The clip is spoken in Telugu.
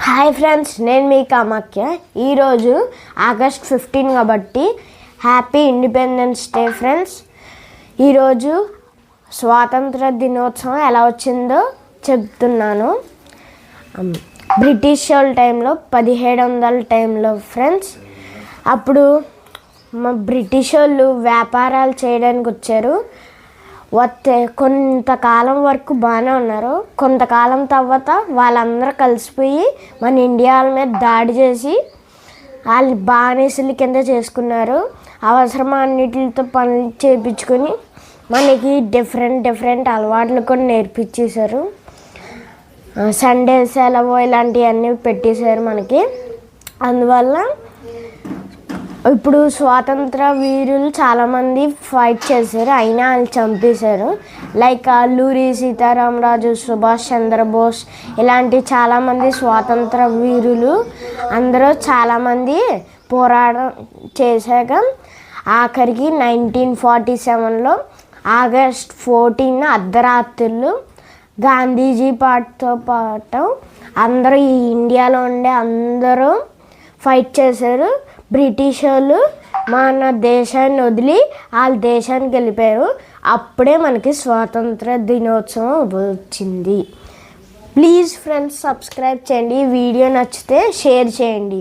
హాయ్ ఫ్రెండ్స్, నేను మీ కామాఖ్య. ఈరోజు ఆగస్ట్ 15 కాబట్టి హ్యాపీ ఇండిపెండెన్స్ డే ఫ్రెండ్స్. ఈరోజు స్వాతంత్ర దినోత్సవం ఎలా వచ్చిందో చెప్తున్నాను. బ్రిటిష్ వాళ్ళ టైంలో 1700 టైంలో ఫ్రెండ్స్. అప్పుడు బ్రిటిష్ వాళ్ళు వ్యాపారాలు చేయడానికి వచ్చారు. కొంతకాలం వరకు బాగానే ఉన్నారు. కొంతకాలం తర్వాత వాళ్ళందరూ కలిసిపోయి మన ఇండియా మీద దాడి చేసి వాళ్ళు బానిసల కింద చేసుకున్నారు. అవసరమన్నిటితో పనులు చేయించుకొని మనకి డిఫరెంట్ అలవాట్లు కూడా నేర్పించేశారు. సండే సెలవు ఇలాంటివన్నీ పెట్టేశారు మనకి. అందువల్ల ఇప్పుడు స్వాతంత్ర వీరులు చాలామంది ఫైట్ చేశారు, అయినా వాళ్ళు చంపేశారు. లైక్ అల్లూరి సీతారామరాజు, సుభాష్ చంద్రబోస్ ఇలాంటి చాలామంది స్వాతంత్ర వీరులు అందరూ చాలామంది పోరాటం చేశాక ఆఖరికి 1947లో ఆగస్ట్ 14 అర్ధరాత్రులు గాంధీజీ పాటుతో పాటు అందరూ ఈ ఇండియాలో ఉండే అందరూ ఫైట్ చేశారు. బ్రిటిష్ వాళ్ళు మన దేశాన్ని వదిలి వాళ్ళ దేశానికి వెళ్ళిపోయారు. అప్పుడే మనకి స్వాతంత్ర దినోత్సవం వచ్చింది. ప్లీజ్ ఫ్రెండ్స్, సబ్స్క్రైబ్ చేయండి. వీడియో నచ్చితే షేర్ చేయండి.